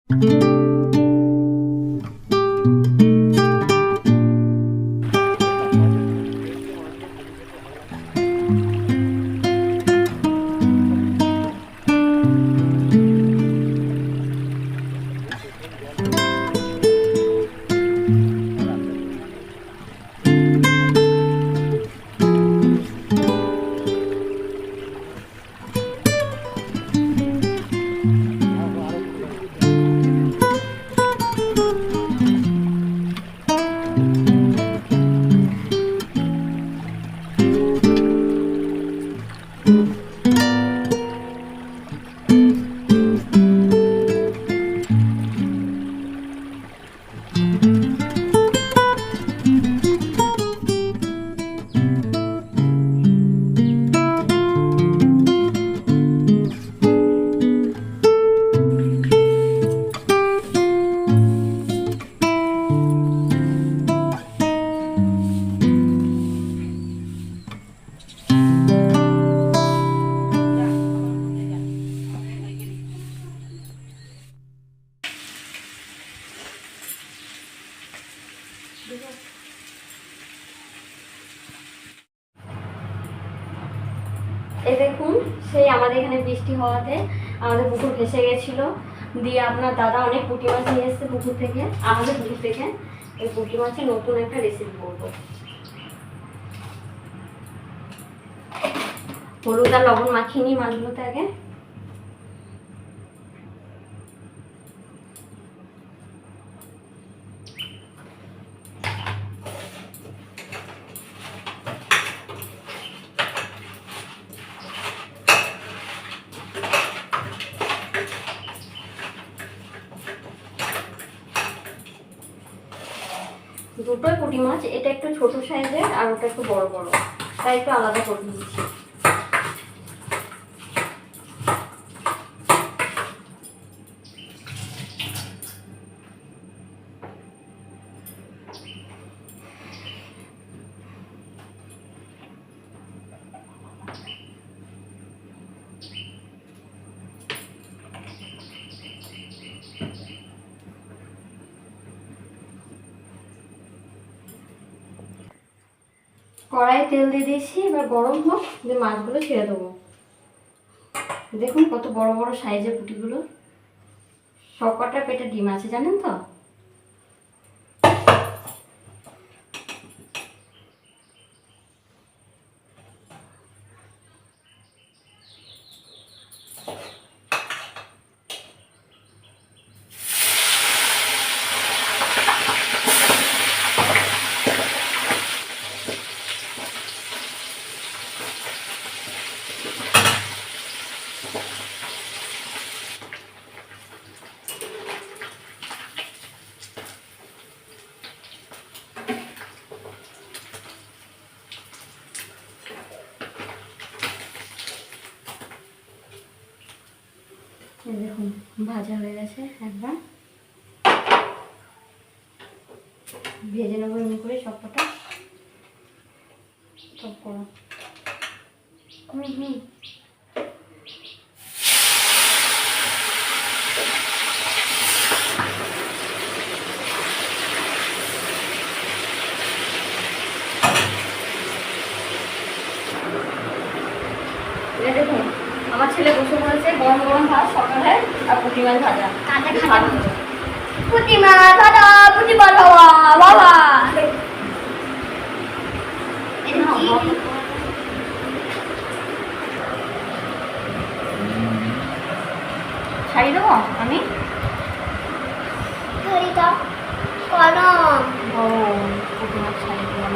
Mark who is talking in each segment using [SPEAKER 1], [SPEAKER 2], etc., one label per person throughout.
[SPEAKER 1] এই দেখুন, সেই আমাদের এখানে বৃষ্টি হওয়াতে আমাদের পুকুর ভেসে গেছিল। দিয়ে আপনার দাদা অনেক পুঁটি মাছ নিয়ে এসছে পুকুর থেকে, আমাদের পুকুর থেকে। এই পুঁটি মাছের নতুন একটা রেসিপি করবো। হলুদ আর লবণ মাখিয়ে নিই মাছগুলোতে আগে। দুটোই পুঁটি মাছ, এটা একটু ছোট সাইজের আর ওটা একটু বড় বড়, তাই একটু আলাদা করে দিয়েছি। কড়াই তেল দিয়ে দিয়েছি, এবার গরম হোক, দিয়ে মাছগুলো ছেড়ে দেবো। দেখুন কত বড় বড় সাইজের পুঁটিগুলো, সব কটা পেটে ডিম আছে জানেন তো। দেখুন ভাজা হয়ে গেছে, একবার ভেজে নেবো এমনি করে সবকটা। সব করো। দেখুন আমার ছেলে বসে পড়েছে, গরম গরম ভাত সকালে আর পুঁটি মাছ ভাজা। পুঁটি মাছ ভাজা, পুঁটি মাছ বাবা বাবা ছাড়িয়ে দেবো আমি। ও পুঁটি মাছ ছাড়িয়ে দিলাম।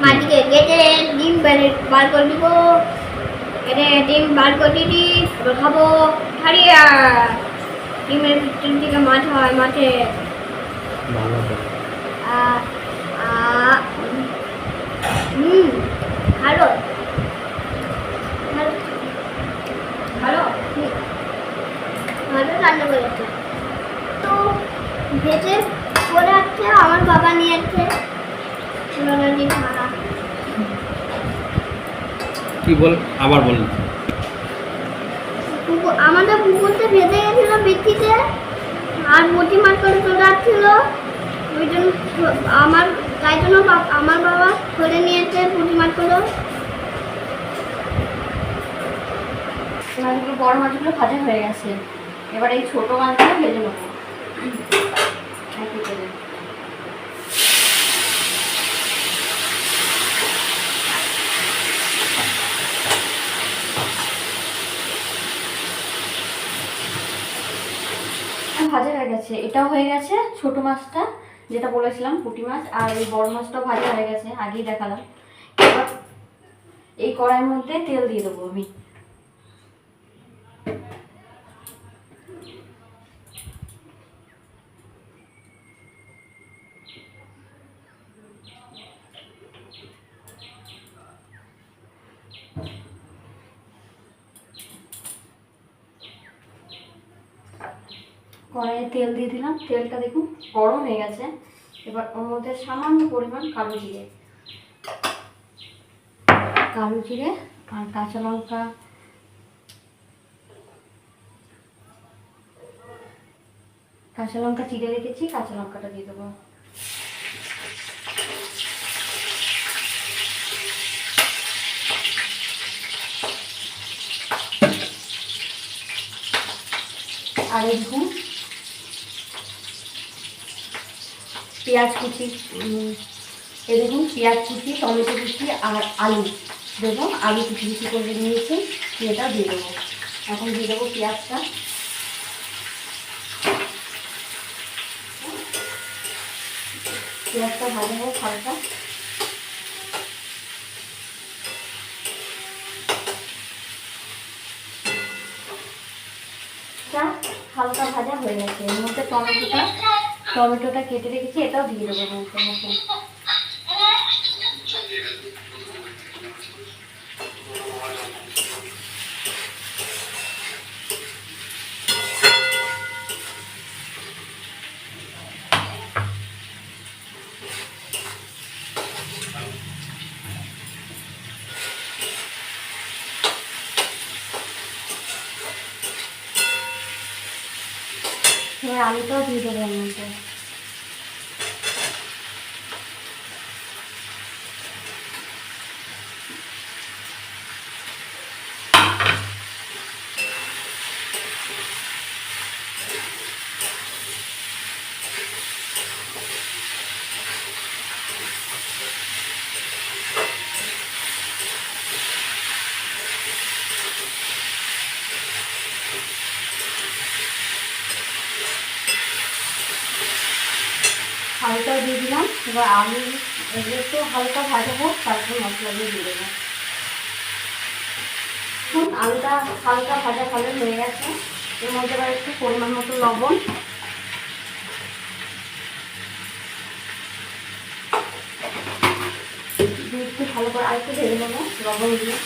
[SPEAKER 2] মাটিকে কেটে ডিম বার করে দিব, কেটে ডিম বার করে দিদি খাবো। হারিয়া ডিমের ভিতর থেকে মাছ হয়, মাছে ভালো ভালো ভালো রান্না করেছে। তো ভেজে করে আসছে, আমার বাবা নিয়ে আসছে।
[SPEAKER 3] কি বল, আবার বলুন।
[SPEAKER 2] আমাদের পুকুরতে ভেসে গেছিল বৃষ্টিতে, আর পুঁটি মাছ করে চলে যাচ্ছিল। ওই জন্য তাই জন্য আমার বাবা ধরে নিয়েছে পুঁটি মাছগুলো।
[SPEAKER 1] মাছগুলো, বড় মাছগুলো ভাজা হয়ে গেছে। এবার এই ছোট মাছগুলো ভেজে নেবো একই তেলে। ভাজা হয়ে গেছে, এটাও হয়ে গেছে ছোট মাছটা যেটা বলেছিলাম পুঁটি মাছ, আর এই বড় মাছটাও ভাজা হয়ে গেছে, আগেই দেখালাম। এবার এই কড়াইয়ের মধ্যে তেল দিয়ে দেবো আমি। কড়াইয়ে তেল দিয়ে দিলাম, তেলটা দেখুন গরম হয়ে গেছে। এবার ওর মধ্যে সামান্য পরিমাণ কালো জিরে আর কাঁচা লঙ্কা, চিড়ে রেখেছি, কাঁচা লঙ্কাটা দিয়ে দেবো। আর দেখুন পেঁয়াজ কুচি, দেখুন পেঁয়াজ কুচি, টমেটো কুচি আর আলু দেবো। আলু কুচি কুচি করে নিয়েছি, এটা দিয়ে দেবো। এখন দিয়ে দেবো পেঁয়াজটা। পেঁয়াজটা ভাজা হোক হালকা। হালকা ভাজা হয়ে গেছে। এর মধ্যে টমেটোটা কেটে রেখেছি, এটাও দিয়ে দেবো মধ্যে। এবার আলুটাও দিয়ে দেবো এর মধ্যে। হালকা দিয়ে দিলাম। এবার আলু একটু হালকা ভাজা হোক, তারপর মশলা দিয়ে দেবো। আলুটা হালকা ভাজা হয়ে গেছে। এর মধ্যে এবার একটু পরিমাণ মতো লবণ, একটু ভালো করে আর একটু ভেজে নেবো লবণ দিয়ে।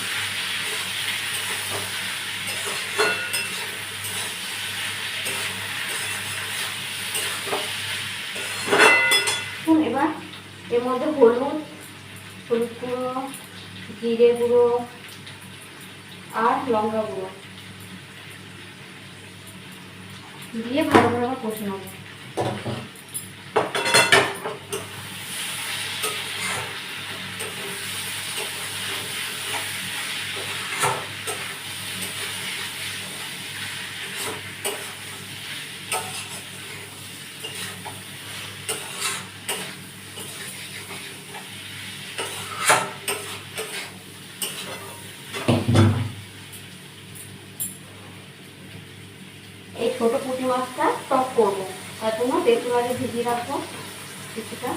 [SPEAKER 1] এবার এর মধ্যে হলুদ গুঁড়ো, জিরে গুঁড়ো আর লঙ্কা গুঁড়ো দিয়ে ভালো করে আবার কষে নেবো। এই ছোট পুঁটি মাছটা টক করবো, তার জন্য তেঁতুল আগে ভিজিয়ে রাখবো কিছুটা।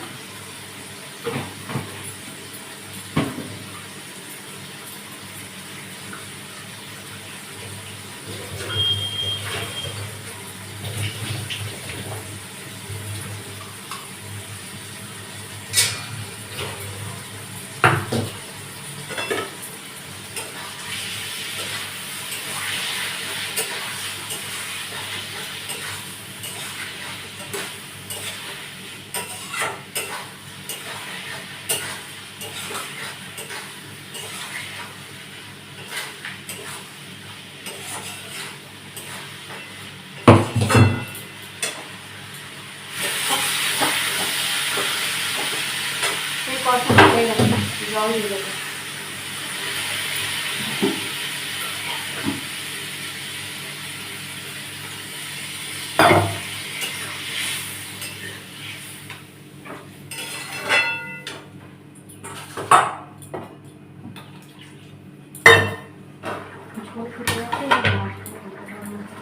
[SPEAKER 1] ঝোল ফুটে গেছে, এবার মাছগুলো ঢেলে দেবো।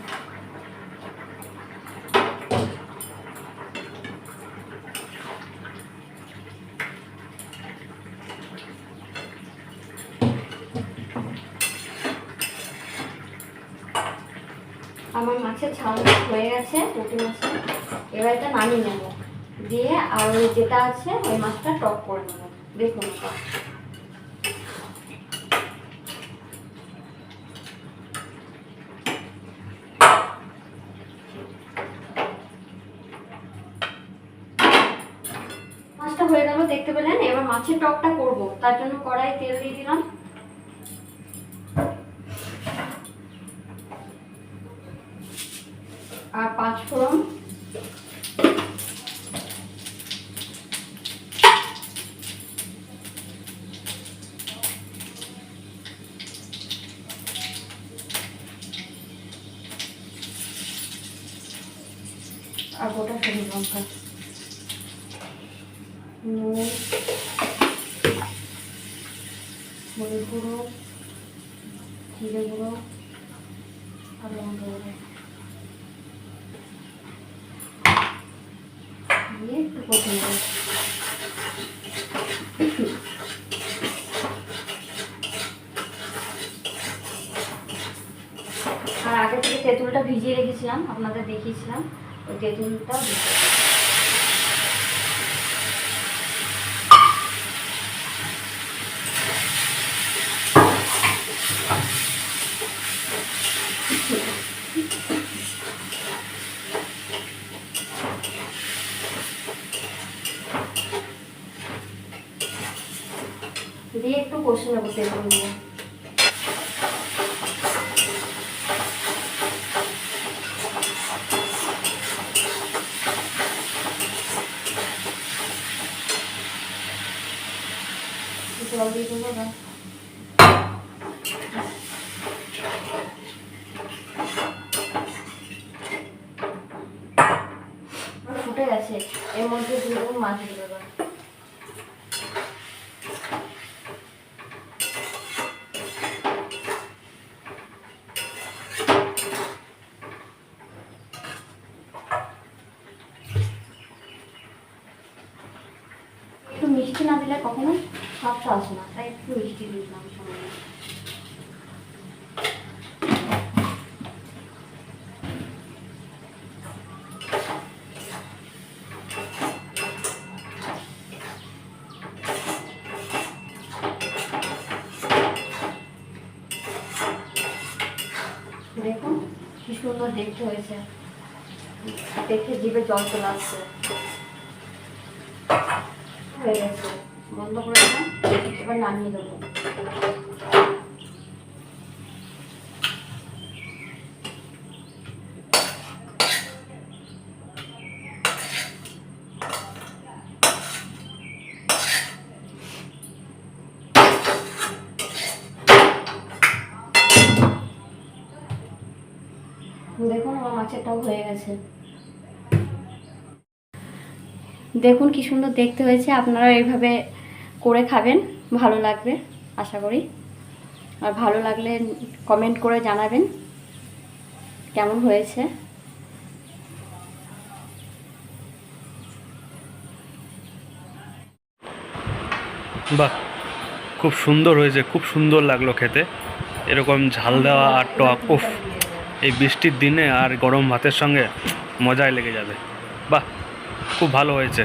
[SPEAKER 1] আমার মাছের ঝাল হয়ে গেছে, পুঁটি মাছের। এবার এটা নামিয়ে নেব, দিয়ে আর ওই যেটা আছে ওই মাছটা টক করে নেব। দেখুন এটা মাছটা হয়ে গেল, দেখতে পেলেন। এবার মাছের টকটা করব, তার জন্য কড়াই তেল দিয়ে দিলাম। আর 5 ফোড়ন, আর গোটা সবজি লঙ্কা, নুন, হলুদ গুঁড়ো, জিরে গুঁড়ো আর লঙ্কা গুঁড়ো দিয়ে একটু কষে নেব। আর আগে থেকে তেঁতুলটা ভিজিয়ে রেখেছিলাম, আপনাদের দেখিয়েছিলাম, ওই তেঁতুলটাও দিতে হবে। দিয়ে একটু কষে নেবো তেঁতুল দিয়ে। জল দিয়ে দেবো না, ফুটে গেছে। এর মধ্যে দিয়ে দেবো মাছগুলো। এবার একটু মিষ্টি না দিলে কখনো স্বাদটা আসে না, তাই একটু মিষ্টি দিলাম সময়। দেখুন কি সুন্দর দেখতে হয়েছে, দেখে জিভে জল চলে আসছে। হয়ে গেছে, বন্ধ করে দিলাম। এবার নামিয়ে দেবো। দেখুন আমার মাছেরটাও হয়ে গেছে। দেখুন কি সুন্দর দেখতে হয়েছে। আপনারা এইভাবে করে খাবেন, ভালো লাগবে আশা করি। আর ভালো লাগলে কমেন্ট করে জানাবেন কেমন হয়েছে।
[SPEAKER 3] বাহ, খুব সুন্দর হয়েছে, খুব সুন্দর লাগলো খেতে। এরকম ঝাল দেওয়া আর টক, উফ, এই বৃষ্টির দিনে আর গরম ভাতের সঙ্গে মজাই লেগে যাবে। বাহ, খুব ভালো হয়েছে।